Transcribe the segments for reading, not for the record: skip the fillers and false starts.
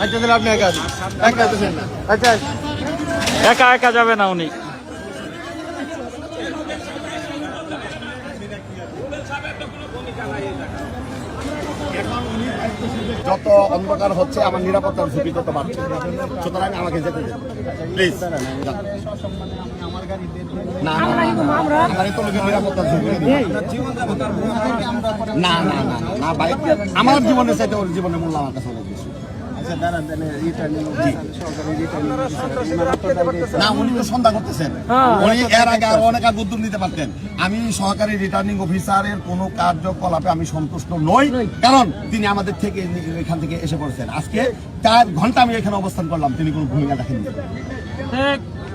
আচ্ছা তাহলে আপনি একা একা আছেন না? আচ্ছা একা একা যাবে না উনি। যত অন্ধকার হচ্ছে আমার নিরাপত্তার ঝুঁকি তত বাড়ছে, সুতরাং আমাকে যেতে দিন প্লিজ। না আমার তো লোকের নিরাপত্তার ঝুঁকি না না না না ভাই, আমার জীবনের চাইতে ওর জীবনের মূল্য আমার কাছে অনেক বেশি। না উনি তো সন্ধ্যা করতেছেন, উনি এর আগে আরো অনেক উদ্যোগ নিতে পারতেন। আমি সহকারী রিটার্নিং অফিসারের কোনো কার্যকলাপে আমি সন্তুষ্ট নই, কারণ তিনি আমাদের থেকে এখান থেকে এসে পড়েছেন। আজকে 4 ঘন্টা আমি এখানে অবস্থান করলাম, তিনি কোনো ভূমিকা রাখেননি।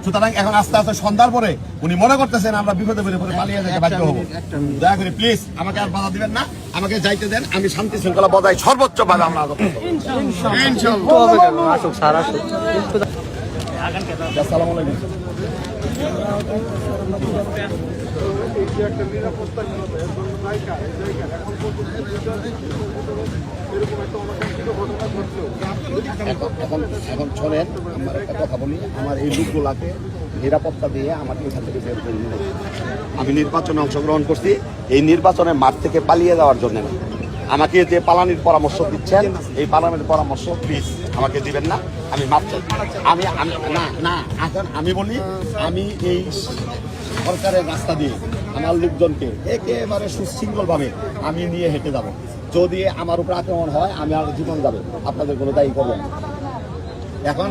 সুতরাং এখন আস্তে আস্তে সন্ধ্যার পরে উনি মনে করতেছেন আমরা বিপদে পড়ে পালিয়ে যেতে বাধ্য হবো। দয়া করে প্লিজ আমাকে আর বাধা দিবেন না, আমাকে যাইতে দেন। আমি শান্তি শৃঙ্খলা বজায় সর্বোচ্চ ভাবে আমরা আসসালামু আলাইকুম। এখন শোনেন, আমার একটা কথা বলি, আমার এই লোকগুলাকে নিরাপত্তা দিয়ে আমাকে এখান থেকে বের করে নিয়ে আমি নির্বাচনে অংশগ্রহণ করছি, এই নির্বাচনের মাঠ থেকে পালিয়ে যাওয়ার জন্য না। আমাকে যে পালানির পরামর্শ দিচ্ছেন, এই পালানির পরামর্শ প্লিজ আমাকে দিবেন না। আমি মাপছি, আমি না না এখন আমি বলি, আমি এই সরকারের রাস্তা দিয়ে আমার লোকজনকে একেবারে সুশৃঙ্খলভাবে আমি নিয়ে হেঁটে যাব। যদি আমার উপর আক্রমণ হয় আমি আর জীবন যাবে, আপনাদের কোনো দায়ী করবেন না। এখন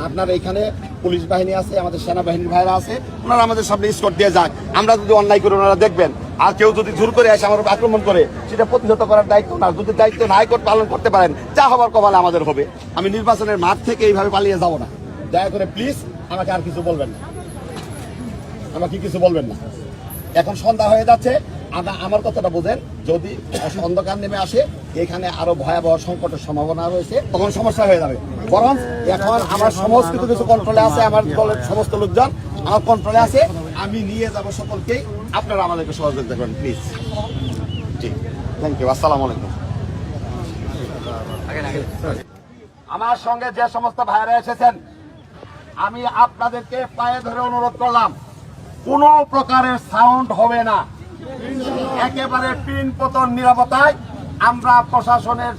আপনার এখানে পুলিশ বাহিনী আছে, আমাদের সেনাবাহিনীর ভাইরা আছে, ওনারা আমাদের সামনে স্কট দিয়ে যাক। আমরা যদি অন্যায় করি ওনারা দেখবেন, আর কেউ যদি জোর করে এসে আমার উপর আক্রমণ করে সেটা প্রতিহত করার দায়িত্ব না। যদি দায়িত্ব না পালন করতে পারেন, যা হবার কপালে আমাদের হবে। আমি নির্বাচনের মাঠ থেকে এইভাবে পালিয়ে যাব না। দয়া করে প্লিজ আমাকে আর কিছু বলবেন না, আমাকে কিছু বলবেন না। এখন সন্ধ্যা হয়ে যাচ্ছে, আমার কথাটা বোঝেন। যদি অন্ধকার নেমে আসে, এখানে আরো ভয়াবহ সংকটের সম্ভাবনা রয়েছে, তখন সমস্যা হয়ে যাবে। বরং এখন আমার সমস্ত কিছু কন্ট্রোলে আছে, আমার দলের সমস্ত লোকজন আমার কন্ট্রোলে আছে, আমি নিয়ে যাব সকলকেই। আপনারা আমাদেরকে সহযোগিতা করেন প্লিজ। জি থ্যাংক ইউ, আসসালামু আলাইকুম। আমার সঙ্গে যে সমস্ত ভাইরা এসেছেন, আমি আপনাদেরকে পায়ে ধরে অনুরোধ করলাম, কোনো প্রকারের সাউন্ড হবে না, একেবারে পিন পতন নিরাপত্তায় আমরা প্রশাসনের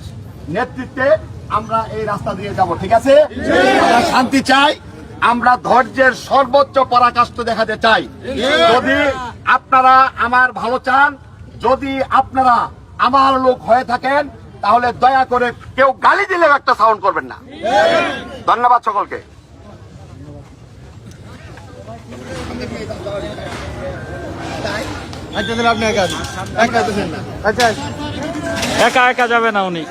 নেতৃত্বে আমরা এই রাস্তা দিয়ে যাব। ঠিক আছে, আমরা শান্তি চাই, আমরা ধৈর্যের সর্বোচ্চ পরাকাষ্ঠ দেখাতে চাই। যদি আপনারা আমার ভালো চান, যদি আপনারা আমার লোক হয়ে থাকেন, তাহলে দয়া করে কেউ গালি দিলেও একটা সাউন্ড করবেন না। ধন্যবাদ সকলকে। আচ্ছা তাহলে আপনি একা আছেন না? আচ্ছা একা একা যাবে না উনি।